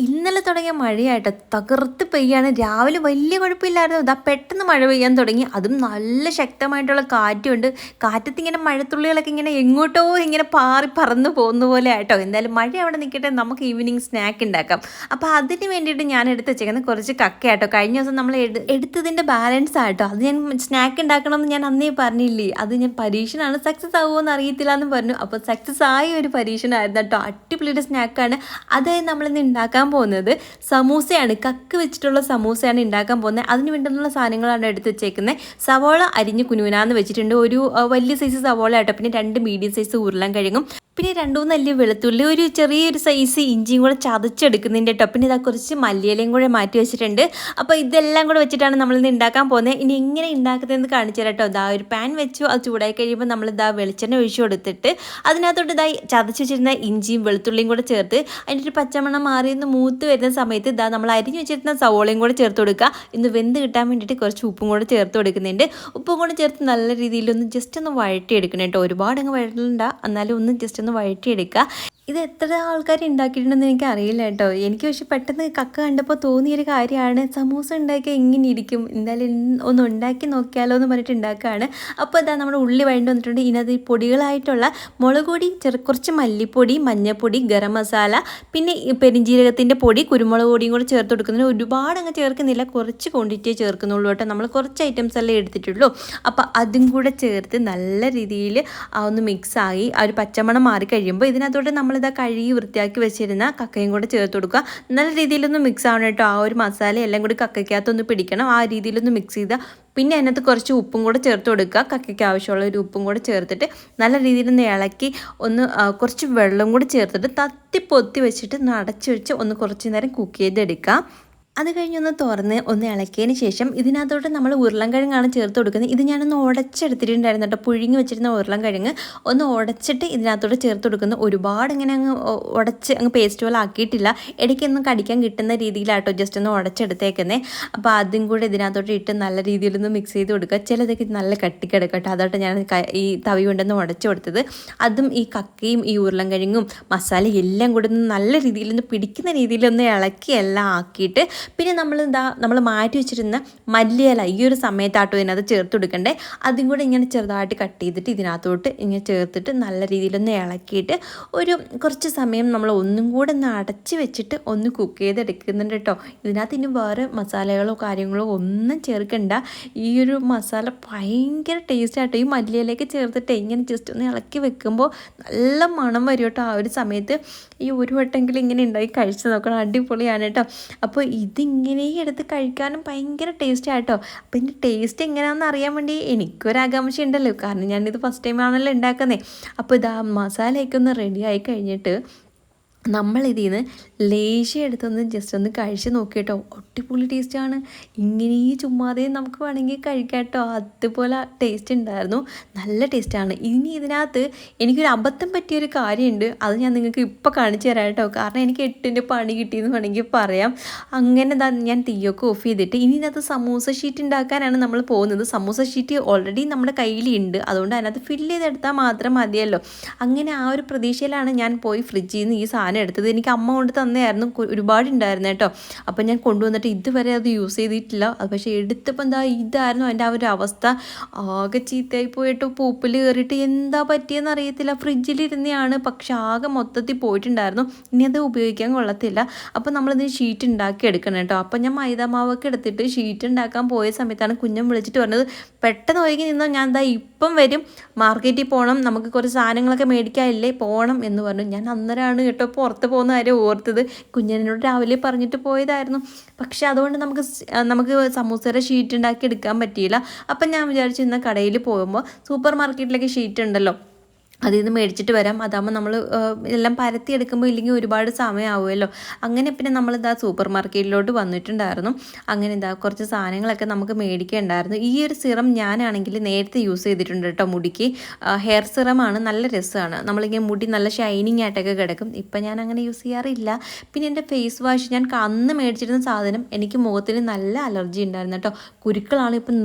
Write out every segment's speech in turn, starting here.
ഇന്നലെ തുടങ്ങിയ മഴയായിട്ട് തകർത്ത് പെയ്യാണ്. രാവിലെ വലിയ കുഴപ്പമില്ലായിരുന്നു. ഇതാ പെട്ടെന്ന് മഴ പെയ്യാൻ തുടങ്ങി. അതും നല്ല ശക്തമായിട്ടുള്ള കാറ്റുണ്ട്. കാറ്റത്ത് ഇങ്ങനെ മഴത്തുള്ളികളൊക്കെ ഇങ്ങനെ എങ്ങോട്ടോ ഇങ്ങനെ പാറി പറന്ന് പോകുന്ന പോലെ ആയിട്ടോ. എന്തായാലും മഴ അവിടെ നിൽക്കട്ടെ, നമുക്ക് ഈവനിങ് സ്നാക്ക് ഉണ്ടാക്കാം. അപ്പോൾ അതിന് വേണ്ടിയിട്ട് ഞാൻ എടുത്ത് വെച്ചേക്കുന്നത് കുറച്ച് കക്കയാട്ടോ. കഴിഞ്ഞ ദിവസം നമ്മൾ എടുത്തതിൻ്റെ ബാലൻസ് ആയിട്ടോ. അത് ഞാൻ സ്നാക്ക് ഉണ്ടാക്കണമെന്ന് ഞാൻ അന്നേ പറഞ്ഞില്ലേ. അത് ഞാൻ പരീക്ഷണമാണ്, സക്സസ് ആവുമോ എന്ന് അറിയത്തില്ല എന്ന് പറഞ്ഞു. അപ്പോൾ സക്സസ് ആയ ഒരു പരീക്ഷണമായിരുന്നു കേട്ടോ. അടിപൊളിയുടെ സ്നാക്കാണ്. അതായത് നമ്മളിന്ന് ഉണ്ടാക്കാൻ പോകുന്നത് സമൂസയാണ്. കക്ക് വെച്ചിട്ടുള്ള സമൂസയാണ് ഉണ്ടാക്കാൻ പോകുന്നത്. അതിന് വേണ്ടുന്ന സാധനങ്ങളാണ് എടുത്ത് വെച്ചേക്കുന്നത്. സവോള അരിഞ്ഞ് കുനുകുനാന്ന് വെച്ചിട്ടുണ്ട്. ഒരു വലിയ സൈസ് സവോള ആട്ടോ. പിന്നെ 2 മീഡിയം സൈസ് ഉരുളൻകിഴങ്ങും, പിന്നെ 2-3 അല്ലി വെളുത്തുള്ളി, ഒരു ചെറിയൊരു സൈസ് ഇഞ്ചിയും കൂടെ ചതച്ചെടുക്കുന്നുണ്ട് കേട്ടോ. പിന്നെ ഇതാ കുറച്ച് മല്ലിയിലയും കൂടെ മാറ്റി വെച്ചിട്ടുണ്ട്. അപ്പോൾ ഇതെല്ലാം കൂടെ വെച്ചിട്ടാണ് നമ്മളിന്ന് ഉണ്ടാക്കാൻ പോകുന്നത്. ഇനി എങ്ങനെ ഉണ്ടാക്കുന്നതെന്ന് കാണിച്ചു തരാം കേട്ടോ. ഇതാ ഒരു പാൻ വെച്ചു. അത് ചൂടായി കഴിയുമ്പോൾ നമ്മളിതാ വെളിച്ചെണ്ണ ഒഴിച്ചു കൊടുത്തിട്ട് അതിനകത്തോട്ട് ഇതാ ചതച്ച് വെച്ചിരുന്ന ഇഞ്ചിയും വെളുത്തുള്ളിയും കൂടെ ചേർത്ത് അതിൻ്റെ ഒരു പച്ചമണം മാറിയൊന്ന് മൂത്ത് വരുന്ന സമയത്ത് ഇതാ നമ്മൾ അരിഞ്ഞ് വെച്ചിരുന്ന സവോളയും കൂടെ ചേർത്ത് കൊടുക്കുക. ഇന്ന് വെന്ത് കിട്ടാൻ വേണ്ടിയിട്ട് കുറച്ച് ഉപ്പും കൂടെ ചേർത്ത് കൊടുക്കുന്നുണ്ട്. ഉപ്പും കൂടെ ചേർത്ത് നല്ല രീതിയിലൊന്ന് ജസ്റ്റ് ഒന്ന് വഴറ്റിയെടുക്കണം കേട്ടോ. ഒരുപാട് അങ്ങ് വഴറ്റണ്ട, എന്നാലും ഒന്ന് ജസ്റ്റ് ഒന്ന് വഴറ്റിയെടുക്കുക. ഇത് എത്ര ആൾക്കാർ ഉണ്ടാക്കിയിട്ടുണ്ടെന്ന് എനിക്ക് അറിയില്ല കേട്ടോ. എനിക്ക് പക്ഷെ പെട്ടെന്ന് കക്ക കണ്ടപ്പോൾ തോന്നിയൊരു കാര്യമാണ്, സമൂസ ഉണ്ടാക്കിയാൽ എങ്ങനെ ഇരിക്കും, എന്തായാലും ഒന്ന് ഉണ്ടാക്കി നോക്കിയാലോ എന്ന് പറഞ്ഞിട്ട് ഉണ്ടാക്കുകയാണ്. അപ്പോൾ ഇതാ നമ്മുടെ ഉള്ളി വഴണ്ട് വന്നിട്ടുണ്ട്. ഇതിനകത്ത് ഈ പൊടികളായിട്ടുള്ള മുളക് പൊടി, കുറച്ച് മല്ലിപ്പൊടി, മഞ്ഞൾപ്പൊടി, ഗരം മസാല, പിന്നെ പെരിഞ്ജീരകത്തിൻ്റെ പൊടി, കുരുമുളക് പൊടിയും കൂടെ ചേർത്ത് കൊടുക്കുന്നതിന് ഒരുപാട് അങ്ങ് ചേർക്കുന്നില്ല, കുറച്ച് ക്വാണ്ടിറ്റിയെ ചേർക്കുന്നുള്ളൂ കേട്ടോ. നമ്മൾ കുറച്ച് ഐറ്റംസ് അല്ലേ എടുത്തിട്ടുള്ളൂ. അപ്പോൾ അതും കൂടെ ചേർത്ത് നല്ല രീതിയിൽ ഒന്ന് മിക്സായി ആ ഒരു പച്ചമണം മാറി കഴിയുമ്പോൾ ഇതിനകത്തോട്ട് നമ്മളിതാ കഴുകി വൃത്തിയാക്കി വെച്ചിരുന്ന കക്കയും കൂടെ ചേർത്ത് കൊടുക്കുക. നല്ല രീതിയിലൊന്ന് മിക്സ് ആവണം കേട്ടോ. ആ ഒരു മസാല എല്ലാം കൂടി കക്കയ്ക്കകത്തൊന്ന് പിടിക്കണം. ആ രീതിയിലൊന്ന് മിക്സ് ചെയ്താൽ പിന്നെ അതിനകത്ത് കുറച്ച് ഉപ്പും കൂടെ ചേർത്ത് കൊടുക്കുക. കക്കയ്ക്ക് ആവശ്യമുള്ള ഒരു ഉപ്പും കൂടെ ചേർത്തിട്ട് നല്ല രീതിയിലൊന്ന് ഇളക്കി ഒന്ന് കുറച്ച് വെള്ളം കൂടി ചേർത്തിട്ട് തത്തിപ്പൊത്തി വെച്ചിട്ട് ഒന്ന് അടച്ചു വെച്ച് ഒന്ന് കുറച്ച് നേരം കുക്ക് ചെയ്തെടുക്കുക. അത് കഴിഞ്ഞൊന്ന് തുറന്ന് ഒന്ന് ഇളക്കിയതിന് ശേഷം ഇതിനകത്തോട്ട് നമ്മൾ ഉരുളൻകിഴങ്ങാണ് ചേർത്ത് കൊടുക്കുന്നത്. ഇത് ഞാനൊന്ന് ഉടച്ചെടുത്തിട്ടുണ്ടായിരുന്നു കേട്ടോ. പുഴുങ്ങി വെച്ചിരുന്ന ഉരുളൻകിഴങ്ങ് ഒന്ന് ഉടച്ചിട്ട് ഇതിനകത്തോട്ട് ചേർത്ത് കൊടുക്കുന്നു. ഒരുപാട് ഇങ്ങനെ അങ്ങ് ഉടച്ച് അങ്ങ് പേസ്റ്റ് പോലെ ആക്കിയിട്ടില്ല. ഇടയ്ക്കൊന്നും കടിക്കാൻ കിട്ടുന്ന രീതിയിലാട്ടോ ജസ്റ്റ് ഒന്ന് ഉടച്ചെടുത്തേക്കുന്നത്. അപ്പോൾ അതും കൂടെ ഇതിനകത്തോട്ട് ഇട്ട് നല്ല രീതിയിലൊന്ന് മിക്സ് ചെയ്ത് കൊടുക്കുക. ചിലതൊക്കെ നല്ല കട്ടിക്കെടുക്കട്ടെ, അതായിട്ട് ഞാൻ ഈ തവി കൊണ്ടൊന്ന് ഉടച്ചു കൊടുത്തത്. അതും ഈ കക്കയും ഈ ഉരുളൻകിഴങ്ങും മസാല എല്ലാം കൂടെ ഒന്ന് നല്ല രീതിയിലൊന്ന് പിടിക്കുന്ന രീതിയിലൊന്ന് ഇളക്കി എല്ലാം ആക്കിയിട്ട് പിന്നെ നമ്മൾ മാറ്റി വെച്ചിരുന്ന മല്ലിയില ഈ ഒരു സമയത്താട്ടോ ഇതിനകത്ത് ചേർത്ത് കൊടുക്കണ്ടേ. അതും കൂടെ ഇങ്ങനെ ചെറുതായിട്ട് കട്ട് ചെയ്തിട്ട് ഇതിനകത്തോട്ട് ഇങ്ങനെ ചേർത്തിട്ട് നല്ല രീതിയിലൊന്ന് ഇളക്കിയിട്ട് ഒരു കുറച്ച് സമയം നമ്മൾ ഒന്നും കൂടെ ഒന്ന് അടച്ച് വെച്ചിട്ട് ഒന്ന് കുക്ക് ചെയ്തെടുക്കുന്നുണ്ട് കേട്ടോ. ഇതിനകത്ത് ഇനി വേറെ മസാലകളോ കാര്യങ്ങളോ ഒന്നും ചേർക്കണ്ട. ഈ ഒരു മസാല ഭയങ്കര ടേസ്റ്റ് ആട്ടോ. ഈ മല്ലിയിലേക്ക് ചേർത്തിട്ട് ഇങ്ങനെ ജസ്റ്റ് ഒന്ന് ഇളക്കി വെക്കുമ്പോൾ നല്ല മണം വരും കേട്ടോ. ആ ഒരു സമയത്ത് ഈ ഒരു വട്ടമെങ്കിലും ഇങ്ങനെ ഉണ്ടാക്കി കഴിച്ച് നോക്കണം, അടിപൊളിയാണ് കേട്ടോ. അപ്പോൾ ഇതിങ്ങനെ എടുത്ത് കഴിക്കാനും ഭയങ്കര ടേസ്റ്റ് ആട്ടോ. അപ്പോൾ ഇതിൻ്റെ ടേസ്റ്റ് എങ്ങനെയാണെന്ന് അറിയാൻ വേണ്ടി എനിക്കൊരാകാംക്ഷ ഉണ്ടല്ലോ, കാരണം ഞാനിത് ഫസ്റ്റ് ടൈം ആണല്ലോ ഉണ്ടാക്കുന്നത്. അപ്പോൾ ഇതാ മസാലയൊക്കെ ഒന്ന് റെഡി ആയി കഴിഞ്ഞിട്ട് നമ്മളിതിൽ നിന്ന് ലേശം എടുത്തൊന്ന് ജസ്റ്റ് ഒന്ന് കഴിച്ച് നോക്കിയിട്ടോ. അടിപൊളി ടേസ്റ്റാണ്. ഇങ്ങനെ ചുമ്മാതെ നമുക്ക് വേണമെങ്കിൽ കഴിക്കാം കേട്ടോ. അതുപോലെ ടേസ്റ്റ് ഉണ്ടായിരുന്നു, നല്ല ടേസ്റ്റാണ്. ഇനി ഇതിനകത്ത് എനിക്കൊരു അബദ്ധം പറ്റിയൊരു കാര്യമുണ്ട്, അത് ഞാൻ നിങ്ങൾക്ക് ഇപ്പോൾ കാണിച്ചു തരാം കേട്ടോ. കാരണം എനിക്ക് 8ൻ്റെ പണി കിട്ടിയെന്ന് വേണമെങ്കിൽ പറയാം. അങ്ങനെ ഞാൻ തീയൊക്കെ ഓഫ് ചെയ്തിട്ട് ഇനി ഇതിനകത്ത് സമൂസ ഷീറ്റ് ഉണ്ടാക്കാനാണ് നമ്മൾ പോകുന്നത്. സമൂസ ഷീറ്റ് ഓൾറെഡി നമ്മുടെ കയ്യിലുണ്ട്, അതുകൊണ്ട് അതിനകത്ത് ഫില്ല് ചെയ്തെടുത്താൽ മാത്രം മതിയല്ലോ. അങ്ങനെ ആ ഒരു പ്രതീക്ഷയിലാണ് ഞാൻ പോയി ഫ്രിഡ്ജിൽ നിന്ന് ഈ സാധനം എടുത്തത്. എനിക്ക് അമ്മ കൊണ്ട് തന്നെയായിരുന്നു, ഒരുപാടുണ്ടായിരുന്നു കേട്ടോ. അപ്പം ഞാൻ കൊണ്ടുവന്നിട്ട് ഇതുവരെ അത് യൂസ് ചെയ്തിട്ടില്ല. അത് പക്ഷേ എടുത്തപ്പോൾ ഇതായിരുന്നു അതിൻ്റെ ആ ഒരു അവസ്ഥ. ആകെ ചീത്തയായി പോയിട്ടോ, പൂപ്പിൽ കയറിയിട്ട് എന്താ പറ്റിയെന്ന് അറിയത്തില്ല. ഫ്രിഡ്ജിലിരുന്നെയാണ്, പക്ഷെ ആകെ മൊത്തത്തിൽ പോയിട്ടുണ്ടായിരുന്നു. ഇനി അത് ഉപയോഗിക്കാൻ കൊള്ളത്തില്ല. അപ്പോൾ നമ്മളിതിന് ഷീറ്റ് ഉണ്ടാക്കി എടുക്കണം കേട്ടോ. അപ്പം ഞാൻ മൈദാമാവൊക്കെ എടുത്തിട്ട് ഷീറ്റ് ഉണ്ടാക്കാൻ പോയ സമയത്താണ് കുഞ്ഞൻ വിളിച്ചിട്ട് പറഞ്ഞത്, പെട്ടെന്ന് ഒഴുകി നിന്നോ, ഞാൻ ഇപ്പം വരും, മാർക്കറ്റിൽ പോകണം, നമുക്ക് കുറച്ച് സാധനങ്ങളൊക്കെ മേടിക്കാനില്ലേ, പോകണം എന്ന് പറഞ്ഞു. ഞാൻ അന്നേരമാണ് കേട്ടോ പുറത്ത് പോകുന്ന കാര്യം ഓർത്തത്. കുഞ്ഞനോട് രാവിലെ പറഞ്ഞിട്ട് പോയതായിരുന്നു, പക്ഷെ അതുകൊണ്ട് നമുക്ക് സമൂസയുടെ ഷീറ്റ് ഉണ്ടാക്കി എടുക്കാൻ പറ്റിയില്ല. അപ്പം ഞാൻ വിചാരിച്ചു ഇന്ന് കടയിൽ പോകുമ്പോൾ സൂപ്പർ മാർക്കറ്റിലൊക്കെ ഷീറ്റ് ഉണ്ടല്ലോ, അതിൽ നിന്ന് മേടിച്ചിട്ട് വരാം. അതാകുമ്പോൾ നമ്മൾ എല്ലാം പരത്തി എടുക്കുമ്പോൾ ഇല്ലെങ്കിൽ ഒരുപാട് സമയമാവുമല്ലോ. അങ്ങനെ പിന്നെ നമ്മളിതാ സൂപ്പർ മാർക്കറ്റിലോട്ട് വന്നിട്ടുണ്ടായിരുന്നു. അങ്ങനെ കുറച്ച് സാധനങ്ങളൊക്കെ നമുക്ക് മേടിക്കേണ്ടായിരുന്നു. ഈ ഒരു സിറം ഞാനാണെങ്കിൽ നേരത്തെ യൂസ് ചെയ്തിട്ടുണ്ട് കേട്ടോ. മുടിക്ക് ഹെയർ സിറമാണ്, നല്ല രസമാണ്. നമ്മളിങ്ങനെ മുടി നല്ല ഷൈനിങ് ആയിട്ടൊക്കെ കിടക്കും. ഇപ്പം ഞാൻ അങ്ങനെ യൂസ് ചെയ്യാറില്ല. പിന്നെ എൻ്റെ ഫേസ് വാഷ് ഞാൻ അന്ന് മേടിച്ചിരുന്ന സാധനം, എനിക്ക് മുഖത്തിന് നല്ല അലർജി ഉണ്ടായിരുന്നു കേട്ടോ. കുരുക്കളാണ്, ഇപ്പം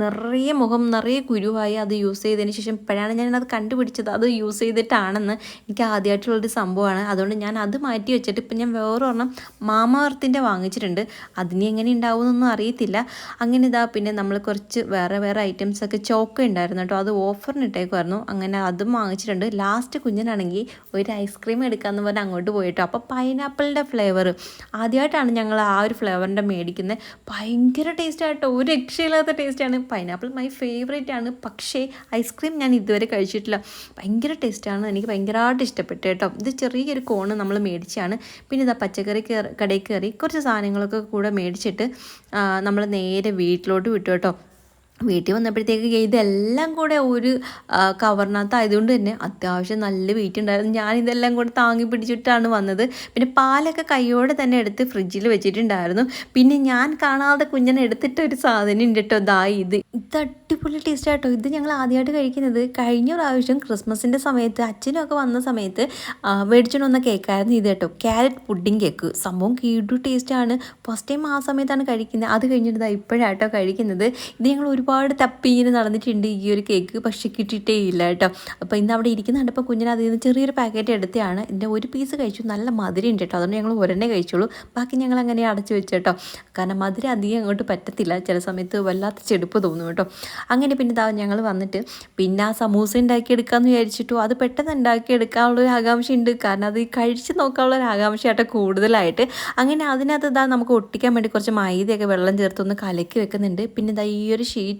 മുഖം നിറയെ കുരുവായി. അത് യൂസ് ചെയ്തതിന് ശേഷം ഇപ്പോഴാണ് ഞാനത് കണ്ടുപിടിച്ചത്. അത് യൂസ് ചെയ്തിട്ടാണെന്ന് എനിക്ക് ആദ്യമായിട്ടുള്ളൊരു സംഭവമാണ്. അതുകൊണ്ട് ഞാൻ അത് മാറ്റി വെച്ചിട്ട് ഇപ്പം ഞാൻ വേറൊരെണ്ണം മാമാർത്തിൻ്റെ വാങ്ങിച്ചിട്ടുണ്ട്. അതിന് എങ്ങനെ ഉണ്ടാവുമെന്നൊന്നും അറിയത്തില്ല. അങ്ങനെ ഇതാ പിന്നെ നമ്മൾ കുറച്ച് വേറെ ഐറ്റംസൊക്കെ ചോക്ക ഉണ്ടായിരുന്നു കേട്ടോ, അത് ഓഫറിന് ഇട്ടേക്കുമായിരുന്നു. അങ്ങനെ അതും വാങ്ങിച്ചിട്ടുണ്ട്. ലാസ്റ്റ് കുഞ്ഞിനാണെങ്കിൽ ഒരു ഐസ്ക്രീം എടുക്കാമെന്ന് പറഞ്ഞാൽ അങ്ങോട്ട് പോയിട്ടോ. അപ്പോൾ പൈനാപ്പിളിൻ്റെ ഫ്ലേവർ ആദ്യമായിട്ടാണ് ഞങ്ങൾ ആ ഒരു ഫ്ലേവറിൻ്റെ മേടിക്കുന്നത്. ഭയങ്കര ടേസ്റ്റായിട്ടോ, ഒരു രക്ഷയില്ലാത്ത ടേസ്റ്റാണ്. പൈനാപ്പിൾ മൈ ഫേവറേറ്റ് ആണ്. പക്ഷേ ഐസ്ക്രീം ഞാൻ ഇതുവരെ കഴിച്ചിട്ടില്ല. ഭയങ്കര ടേസ്റ്റാണ്, എനിക്ക് ഭയങ്കരമായിട്ട് ഇഷ്ടപ്പെട്ടു കേട്ടോ. ഇത് ചെറിയൊരു കോണ് നമ്മൾ മേടിച്ചാണ്. പിന്നെ ഇതാ പച്ചക്കറി കടയിൽ കയറി കുറച്ച് സാധനങ്ങളൊക്കെ കൂടെ മേടിച്ചിട്ട് നമ്മൾ നേരെ വീട്ടിലോട്ട് വിട്ടു കേട്ടോ. വീട്ടിൽ വന്നപ്പോഴത്തേക്ക് ഇതെല്ലാം കൂടെ ഒരു കവറിനകത്തായതുകൊണ്ട് തന്നെ അത്യാവശ്യം നല്ല വെയിറ്റ് ഉണ്ടായിരുന്നു. ഞാനിതെല്ലാം കൂടെ താങ്ങി പിടിച്ചിട്ടാണ് വന്നത്. പിന്നെ പാലൊക്കെ കൈയോടെ തന്നെ എടുത്ത് ഫ്രിഡ്ജിൽ വെച്ചിട്ടുണ്ടായിരുന്നു. പിന്നെ ഞാൻ കാണാതെ കുഞ്ഞനെ എടുത്തിട്ട് ഒരു സാധനം ഉണ്ട് കേട്ടോ, ഇത് അടിപൊളി ടേസ്റ്റ് ആട്ടോ. ഇത് ഞങ്ങൾ ആദ്യമായിട്ട് കഴിക്കുന്നത് കഴിഞ്ഞ പ്രാവശ്യം ക്രിസ്മസിൻ്റെ സമയത്ത് അച്ഛനൊക്കെ വന്ന സമയത്ത് മേടിച്ചുകൊണ്ട് വന്ന കേക്കായിരുന്നു ഇത് കേട്ടോ. ക്യാരറ്റ് പുഡിങ് കേക്ക്, സംഭവം കീടു ടേസ്റ്റാണ്. ഫസ്റ്റ് ടൈം ആ സമയത്താണ് കഴിക്കുന്നത്. അത് കഴിഞ്ഞിട്ട് ഇപ്പോഴാട്ടോ കഴിക്കുന്നത്. ഇത് ഞങ്ങൾ ഒരുപാട് തപ്പി ഇങ്ങനെ നടന്നിട്ടുണ്ട് ഈ ഒരു കേക്ക്, പക്ഷേ കിട്ടിയിട്ടേ ഇല്ല കേട്ടോ. അപ്പോൾ ഇന്ന് അവിടെ ഇരിക്കുന്നുണ്ട്. അപ്പോൾ കുഞ്ഞിന് അതിൽ നിന്ന് ചെറിയൊരു പാക്കറ്റ് എടുത്തതാണ്. ഇതിൻ്റെ ഒരു പീസ് കഴിച്ചു, നല്ല മധുരം ഉണ്ട് കേട്ടോ. അതുകൊണ്ട് ഞങ്ങൾ ഒരെണ്ണേ കഴിച്ചോളൂ, ബാക്കി ഞങ്ങൾ അങ്ങനെ അടച്ചു വെച്ചു കേട്ടോ. കാരണം മധുരം അധികം അങ്ങോട്ട് പറ്റത്തില്ല, ചില സമയത്ത് വല്ലാത്ത ചെടുപ്പ് തോന്നും കേട്ടോ. അങ്ങനെ പിന്നെ ഞങ്ങൾ വന്നിട്ട് പിന്നെ ആ സമൂസ ഉണ്ടാക്കിയെടുക്കാമെന്ന് വിചാരിച്ചിട്ടു. അത് പെട്ടെന്ന് ഉണ്ടാക്കിയെടുക്കാനുള്ളൊരു ആകാംക്ഷ ഉണ്ട്, കാരണം അത് കഴിച്ച് നോക്കാനുള്ളൊരു ആകാംക്ഷയായിട്ട് കൂടുതലായിട്ട്. അങ്ങനെ അതിനകത്ത് നമുക്ക് ഒട്ടിക്കാൻ വേണ്ടി കുറച്ച് മൈദയൊക്കെ വെള്ളം ചേർത്തൊന്ന് കലക്കി വെക്കുന്നുണ്ട്. പിന്നെ ഈ ഒരു ഷീറ്റ്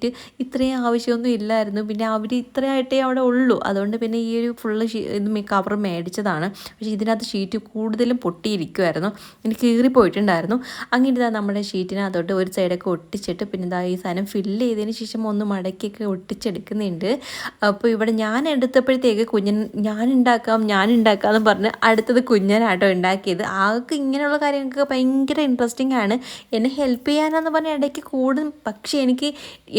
ഇത്രയും ആവശ്യമൊന്നും ഇല്ലായിരുന്നു, പിന്നെ അവർ ഇത്രയായിട്ടേ അവിടെ ഉള്ളൂ. അതുകൊണ്ട് പിന്നെ ഈ ഒരു ഫുള്ള് ഇത് കവർ മേടിച്ചതാണ്. പക്ഷേ ഇതിനകത്ത് ഷീറ്റ് കൂടുതലും പൊട്ടിയിരിക്കുമായിരുന്നു, എനിക്ക് കീറിപ്പോയിട്ടുണ്ടായിരുന്നു. അങ്ങനെ നമ്മുടെ ഷീറ്റിനകത്തോട്ട് ഒരു സൈഡൊക്കെ ഒട്ടിച്ചിട്ട് പിന്നെ ഈ സാധനം ഫില്ല് ചെയ്തതിന് ശേഷം ഒന്ന് മടക്കിയൊക്കെ ഒട്ടിച്ചെടുക്കുന്നുണ്ട്. അപ്പോൾ ഇവിടെ ഞാൻ എടുത്തപ്പോഴത്തേക്ക് ഞാൻ ഉണ്ടാക്കാമെന്ന് പറഞ്ഞ് അടുത്തത് കുഞ്ഞനാട്ടോ ഉണ്ടാക്കിയത്. ആൾക്ക് ഇങ്ങനെയുള്ള കാര്യങ്ങൾക്ക് ഭയങ്കര ഇൻട്രസ്റ്റിംഗ് ആണ്. എന്നെ ഹെൽപ്പ് ചെയ്യാനെന്ന് പറഞ്ഞാൽ ഇടയ്ക്ക് കൂടും, പക്ഷേ എനിക്ക്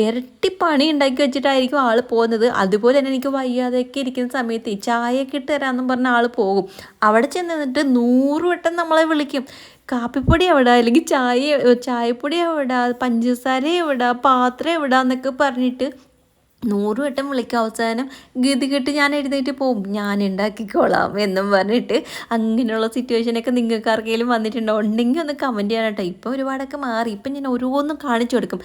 ഇരട്ടി പണി ഉണ്ടാക്കി വെച്ചിട്ടായിരിക്കും ആൾ പോകുന്നത്. അതുപോലെ തന്നെ എനിക്ക് വയ്യാതെയൊക്കെ ഇരിക്കുന്ന സമയത്ത് ചായയൊക്കെ ഇട്ട് തരാമെന്നും പറഞ്ഞ ആൾ പോകും. അവിടെ ചെന്നിട്ട് 100 വട്ടം നമ്മളെ വിളിക്കും. കാപ്പിപ്പൊടി എവിടെ, അല്ലെങ്കിൽ ചായപ്പൊടി എവിടെ, പഞ്ചസാര എവിടെ, പാത്രം എവിടെ എന്നൊക്കെ പറഞ്ഞിട്ട് 100 വട്ടം വിളിക്കും. അവസാനം ഗതികെട്ട് ഞാൻ എഴുന്നേറ്റ് പോകും, ഞാൻ ഉണ്ടാക്കിക്കോളാം എന്നും പറഞ്ഞിട്ട്. അങ്ങനെയുള്ള സിറ്റുവേഷനൊക്കെ നിങ്ങൾക്ക് ആർക്കെങ്കിലും വന്നിട്ടുണ്ടോ? ഉണ്ടെങ്കിൽ ഒന്ന് കമൻറ്റ് ചെയ്യണം കേട്ടോ. ഇപ്പോൾ ഒരുപാടൊക്കെ മാറി. ഇപ്പം ഞാൻ ഓരോന്നും കാണിച്ചു കൊടുക്കും.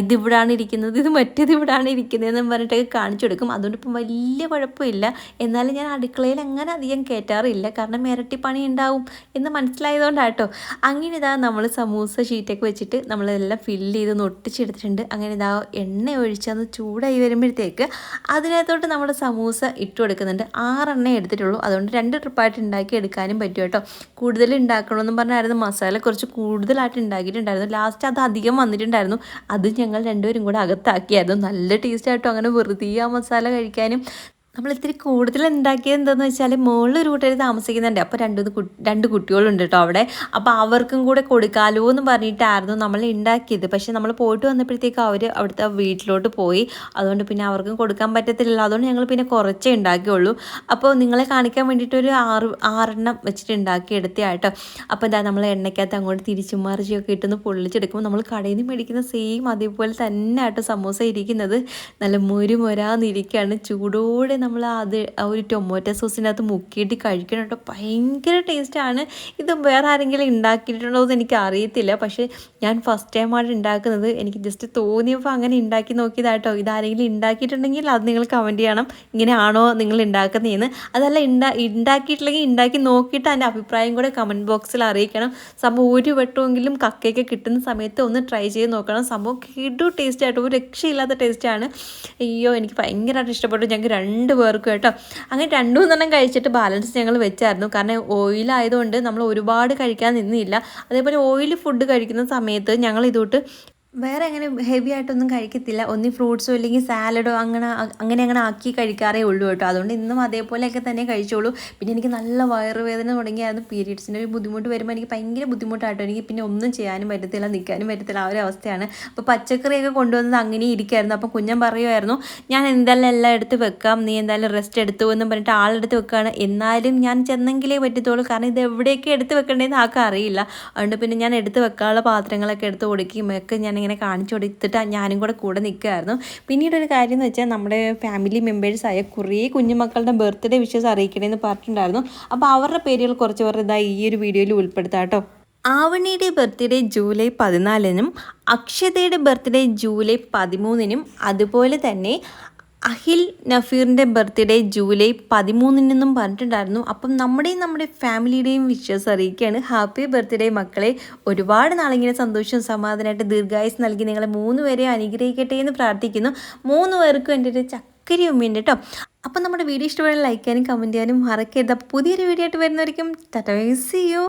ഇതിവിടാണ് ഇരിക്കുന്നത്, ഇത് മറ്റേത് ഇവിടാണ് ഇരിക്കുന്നതെന്നും പറഞ്ഞിട്ടൊക്കെ കാണിച്ചു കൊടുക്കും. അതുകൊണ്ട് ഇപ്പം വലിയ കുഴപ്പമില്ല. എന്നാലും ഞാൻ അടുക്കളയിൽ അങ്ങനെ അധികം കയറ്റാറില്ല, കാരണം ഇരട്ടി പണി ഉണ്ടാവും എന്ന് മനസ്സിലായതുകൊണ്ടാട്ടോ. അങ്ങനെ നമ്മൾ സമൂസ ഷീറ്റൊക്കെ വെച്ചിട്ട് നമ്മളെല്ലാം ഫില്ല് ചെയ്ത് ഒട്ടിച്ചെടുത്തിട്ടുണ്ട്. അങ്ങനെ എണ്ണ ഒഴിച്ചത് ചൂടായി വരുമ്പോഴത്തേക്ക് അതിനകത്തോട്ട് നമ്മുടെ സമൂസ ഇട്ട് കൊടുക്കുന്നുണ്ട്. 6 എണ്ണ എടുത്തിട്ടുള്ളൂ, അതുകൊണ്ട് 2 ട്രിപ്പായിട്ട് ഉണ്ടാക്കി എടുക്കാനും പറ്റും കേട്ടോ. കൂടുതൽ ഉണ്ടാക്കണമെന്നും പറഞ്ഞായിരുന്നു മസാല കുറച്ച് കൂടുതലായിട്ട് ഉണ്ടാക്കിയിട്ടുണ്ടായിരുന്നു. ലാസ്റ്റ് അത് അധികം വന്നിട്ടുണ്ടായിരുന്നു. അത് ഞങ്ങൾ രണ്ടുപേരും കൂടെ അകത്താക്കിയായിരുന്നു. നല്ല ടേസ്റ്റ് ആയിട്ടോ. അങ്ങനെ വെറുതെ ആ മസാല കഴിക്കാനും. നമ്മൾ ഇത്തിരി കൂടുതൽ ഉണ്ടാക്കിയത് എന്താണെന്ന് വെച്ചാൽ മുകളിലൊരു കൂട്ടർ താമസിക്കുന്നുണ്ട്. അപ്പോൾ 2 കുട്ടികളുണ്ട് കേട്ടോ അവിടെ. അപ്പോൾ അവർക്കും കൂടെ കൊടുക്കാമല്ലോ എന്ന് പറഞ്ഞിട്ടായിരുന്നു നമ്മൾ ഉണ്ടാക്കിയത്. പക്ഷേ നമ്മൾ പോയിട്ട് വന്നപ്പോഴത്തേക്ക് അവർ അവിടുത്തെ വീട്ടിലോട്ട് പോയി. അതുകൊണ്ട് പിന്നെ അവർക്കും കൊടുക്കാൻ പറ്റത്തില്ലല്ലോ. അതുകൊണ്ട് ഞങ്ങൾ പിന്നെ കുറച്ചേ ഉണ്ടാക്കിയുള്ളൂ. അപ്പോൾ നിങ്ങളെ കാണിക്കാൻ വേണ്ടിയിട്ടൊരു 6 എണ്ണം വെച്ചിട്ട് ഉണ്ടാക്കിയെടുത്തതായിട്ടോ. അപ്പോൾ നമ്മൾ എണ്ണയ്ക്കകത്ത് അങ്ങോട്ട് തിരിച്ചും മറിച്ചൊക്കെ ഇട്ടൊന്ന് പൊള്ളിച്ചെടുക്കുമ്പോൾ നമ്മൾ കടയിൽ നിന്ന് മേടിക്കുന്ന സെയിം അതേപോലെ തന്നെ ആട്ടോ സമൂസ ഇരിക്കുന്നത്. നല്ല മുരാന്നിരിക്കുകയാണ്. ചൂടോടെ നമ്മൾ ഒരു ടൊമാറ്റോ സോസിനകത്ത് മുക്കിയിട്ട് കഴിക്കണം കേട്ടോ. ഭയങ്കര ടേസ്റ്റാണ്. ഇത് വേറെ ആരെങ്കിലും ഉണ്ടാക്കിയിട്ടുണ്ടോ എന്ന് എനിക്ക് അറിയത്തില്ല, പക്ഷേ ഞാൻ ഫസ്റ്റ് ടൈമാണ് ഉണ്ടാക്കുന്നത്. എനിക്ക് ജസ്റ്റ് തോന്നിയപ്പോൾ അങ്ങനെ ഉണ്ടാക്കി നോക്കിയതാട്ടോ. ഇതാരെങ്കിലും ഉണ്ടാക്കിയിട്ടുണ്ടെങ്കിൽ അത് നിങ്ങൾ കമൻറ്റ് ചെയ്യണം, ഇങ്ങനെയാണോ നിങ്ങൾ ഉണ്ടാക്കുന്നതെന്ന്. അതല്ല ഉണ്ടാക്കിയിട്ടില്ലെങ്കിൽ ഉണ്ടാക്കി നോക്കിയിട്ട് അതിൻ്റെ അഭിപ്രായം കൂടെ കമൻറ്റ് ബോക്സിൽ അറിയിക്കണം. സംഭവം ഒരു വട്ടമെങ്കിലും കക്കയൊക്കെ കിട്ടുന്ന സമയത്ത് ഒന്ന് ട്രൈ ചെയ്ത് നോക്കണം. സംഭവം കിടു ടേസ്റ്റ് ആയിട്ട്, ഒരു രക്ഷയില്ലാത്ത ടേസ്റ്റാണ്. അയ്യോ, എനിക്ക് ഭയങ്കരമായിട്ട് ഇഷ്ടപ്പെട്ടു. ഞങ്ങൾക്ക് 2 പേർക്കും കേട്ടോ. അങ്ങനെ 2-3 കഴിച്ചിട്ട് ബാലൻസ് ഞങ്ങൾ വെച്ചായിരുന്നു. കാരണം ഓയിലായതുകൊണ്ട് നമ്മൾ ഒരുപാട് കഴിക്കാൻ നിന്നില്ല. അതേപോലെ ഓയിൽ ഫുഡ് കഴിക്കുന്ന സമയത്ത് ഞങ്ങൾ ഇതോട്ട് വേറെ അങ്ങനെ ഹെവി ആയിട്ടൊന്നും കഴിക്കത്തില്ല. ഒന്നി ഫ്രൂട്ട്സോ അല്ലെങ്കിൽ സാലഡോ അങ്ങനെ ആക്കി കഴിക്കാറേ ഉള്ളൂ കേട്ടോ. അതുകൊണ്ട് ഇന്നും അതേപോലെയൊക്കെ തന്നെ കഴിച്ചോളൂ. പിന്നെ എനിക്ക് നല്ല വയറുവേദന തുടങ്ങിയായിരുന്നു. പീരീഡ്സിൻ്റെ ഒരു ബുദ്ധിമുട്ട് വരുമ്പോൾ എനിക്ക് ഭയങ്കര ബുദ്ധിമുട്ടായിട്ടോ. എനിക്ക് പിന്നെ ഒന്നും ചെയ്യാനും പറ്റത്തില്ല, നിൽക്കാനും പറ്റത്തില്ല, ആ ഒരു അവസ്ഥയാണ്. അപ്പോൾ പച്ചക്കറിയൊക്കെ കൊണ്ടുവന്നത് അങ്ങനെ ഇരിക്കുമായിരുന്നു. അപ്പം കുഞ്ഞൻ പറയുമായിരുന്നു, ഞാൻ എന്തായാലും എല്ലാം എടുത്ത് വെക്കാം, നീ എന്തായാലും റെസ്റ്റ് എടുത്തു എന്നും പറഞ്ഞിട്ട് ആളെടുത്ത് വെക്കുകയാണ്. എന്നാലും ഞാൻ ചെന്നെങ്കിലേ പറ്റത്തുള്ളൂ, കാരണം ഇത് എവിടെയൊക്കെ എടുത്ത് വെക്കേണ്ടതെന്ന് ആർക്കും അറിയില്ല. അതുകൊണ്ട് പിന്നെ ഞാൻ എടുത്ത് വെക്കാനുള്ള പാത്രങ്ങളൊക്കെ എടുത്ത് കൊടുക്കുകയും ഒക്കെ ഞാൻ ഇങ്ങനെ കാണിച്ചു കൊടുത്തിട്ട് ഞാനും കൂടെ നിൽക്കുമായിരുന്നു. പിന്നീട് ഒരു കാര്യം എന്ന് വെച്ചാൽ നമ്മുടെ ഫാമിലി മെമ്പേഴ്സായ കുറേ കുഞ്ഞുമക്കളുടെ ബർത്ത്ഡേ വിഷസ് അറിയിക്കണമെന്ന് പറഞ്ഞിട്ടുണ്ടായിരുന്നു. അപ്പോൾ അവരുടെ പേരുകൾ കുറച്ച് പേർ ഇതാ ഈ ഒരു വീഡിയോയിൽ ഉൾപ്പെടുത്താം കേട്ടോ. ആവണിയുടെ ബർത്ത്ഡേ ജൂലൈ 14-നും അക്ഷതയുടെ ബർത്ത്ഡേ ജൂലൈ 13-നും അതുപോലെ തന്നെ അഹിൽ നഫീറിൻ്റെ ബർത്ത്ഡേ ജൂലൈ 13-നും പറഞ്ഞിട്ടുണ്ടായിരുന്നു. അപ്പം നമ്മുടെ ഫാമിലിയുടെയും വിഷസ് അറിയിക്കുകയാണ്. ഹാപ്പി ബർത്ത്ഡേ മക്കളെ, ഒരുപാട് നാളിങ്ങനെ സന്തോഷവും സമാധാനമായിട്ട് ദീർഘായുസ് നൽകി നിങ്ങളെ 3 പേരെ അനുഗ്രഹിക്കട്ടെ എന്ന് പ്രാർത്ഥിക്കുന്നു. 3 പേർക്കും എൻ്റെ ഒരു ചക്കരി ഉമ്മയുണ്ട് കേട്ടോ. അപ്പം നമ്മുടെ വീഡിയോ ഇഷ്ടപ്പെടാൻ ലൈക്ക് ചെയ്യാനും കമൻറ്റ് ചെയ്യാനും മറക്കരുത്. അപ്പോൾ പുതിയൊരു വീഡിയോ ആയിട്ട് വരുന്നവരിക്കും ടാറ്റാ, സീ യു.